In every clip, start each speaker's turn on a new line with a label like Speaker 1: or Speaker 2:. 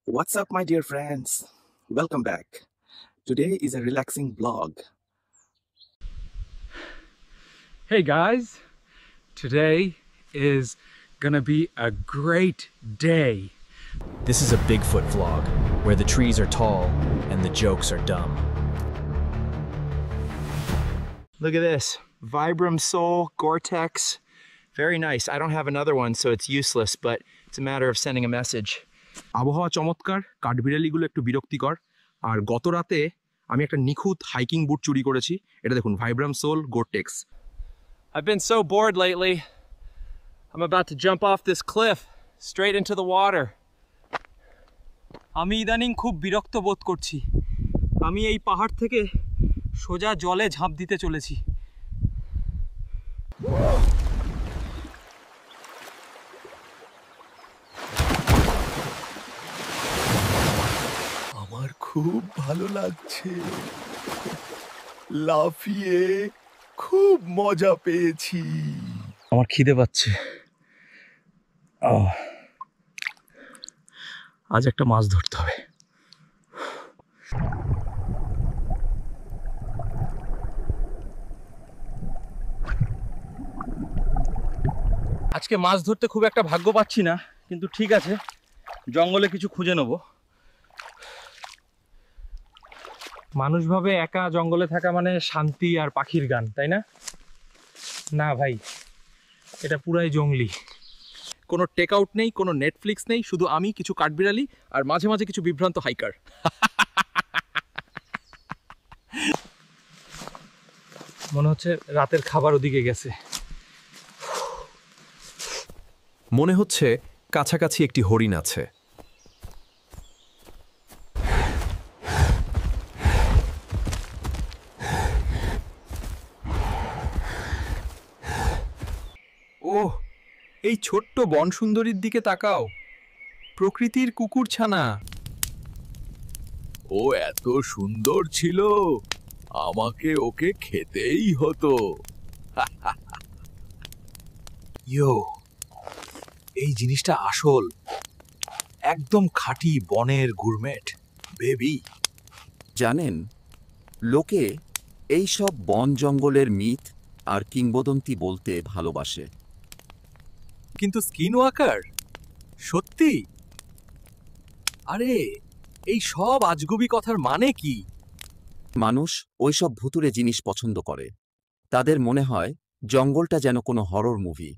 Speaker 1: What's up, my dear friends? Welcome back. Today is a relaxing vlog.
Speaker 2: Hey guys, today is gonna be a great day.
Speaker 3: This is a Bigfoot vlog, where the trees are tall and the jokes are dumb.
Speaker 4: Look at this, Vibram Soul Gore-Tex. Very nice. I don't have another one, so it's useless, but it's a matter of sending a message. আবহাওয়া চমৎকার, কাঠবিড়ালিগুলো একটু বিরক্তিকর, আর গত রাতে আমি একটা নিখুঁত hiking বুট চুরি করেছি। এটা দেখুন, Vibram Soul Gore-Tex.
Speaker 2: I've been so bored lately. I'm about to jump off this cliff straight into the water. আমি ইদানিং খুব বিরক্ত বোধ করছি। আমি এই পাহাড় থেকে সোজা জলে ঝাঁপ দিতে চলেছি।
Speaker 5: আমার খুব ভালো লাগছে, লাফিয়ে খুব মজা পেয়েছি।
Speaker 4: আমার খিদে পাচ্ছে। আজ একটা মাছ ধরতে হবে।
Speaker 2: আজকে মাছ ধরতে খুব একটা ভাগ্য পাচ্ছি না, কিন্তু ঠিক আছে, জঙ্গলে কিছু খুঁজে নেব। মানুষ ভাবে একা জঙ্গলে থাকা মানে শান্তি আর পাখির গান, তাই না? না ভাই, এটা পুরাই জঙ্গলি। কোনো টেক আউট নেই, কোনো নেটফ্লিক্স নেই, শুধু আমি, কিছু কাঠবিড়ালি আর মাঝে মাঝে কিছু বিভ্রান্ত হাইকার। মনে হচ্ছে রাতের খাবার ওদিকে গেছে।
Speaker 3: মনে হচ্ছে কাছাকাছি একটি হরিণ আছে।
Speaker 2: ওহ, এই ছোট্ট বনসুন্দরীর দিকে তাকাও, প্রকৃতির কুকুরছানা।
Speaker 5: ও এত সুন্দর ছিল, আমাকে ওকে খেতেই হতো। ইয়ো, এই জিনিসটা আসল, একদম খাঁটি বনের গুরমেট বেবি।
Speaker 6: জানেন, লোকে এই সব বন জঙ্গলের মিথ আর কিংবদন্তি বলতে ভালোবাসে,
Speaker 5: কিন্তু স্কিন ওয়াকার সত্যি? আরে, এই সব আজগুবি কথার মানে কি?
Speaker 6: মানুষ ওইসব ভুতুড়ে জিনিস পছন্দ করে। তাদের মনে হয় জঙ্গলটা যেন কোনো হরর মুভি।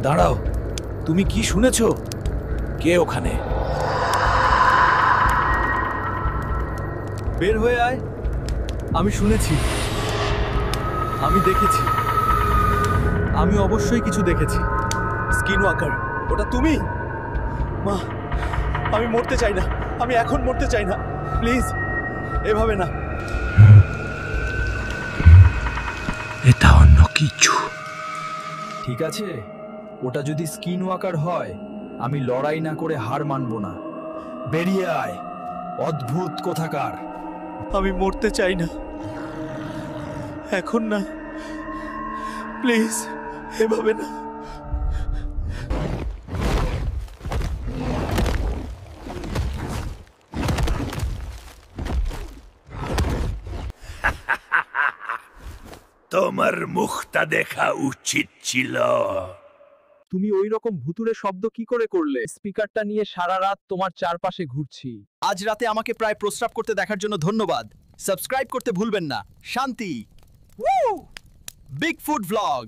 Speaker 5: দাঁড়াও, তুমি কি শুনেছো? কে ওখানে?
Speaker 2: বের হয়ে আয়। আমি শুনেছি, আমি দেখেছি, আমি অবশ্যই কিছু দেখেছি।
Speaker 5: স্কিন ওয়াকার, ওটা তুমি? মা, আমি মরতে চাই না, আমি এখন মরতে চাই না, প্লিজ এভাবে না।
Speaker 4: এটা অন্য কিছু।
Speaker 5: ঠিক আছে, ওটা যদি স্কিন ওয়াকার হয়, আমি লড়াই না করে হার মানব না। বেরিয়ে আয়, অদ্ভুত কোথাকার। আমি মরতে চাই না, এখন না, প্লিজ এভাবে না। তোমার মুখটা দেখা উচিত ছিল।
Speaker 2: তুমি ওই রকম ভুতুড়ে শব্দ কি করে করলে? স্পিকারটা নিয়ে সারা রাত তোমার চারপাশে ঘুরছি।
Speaker 5: আজ রাতে আমাকে প্রায় প্রস্রাব করতে দেখার জন্য ধন্যবাদ। সাবস্ক্রাইব করতে ভুলবেন না। শান্তি। Bigfoot vlog.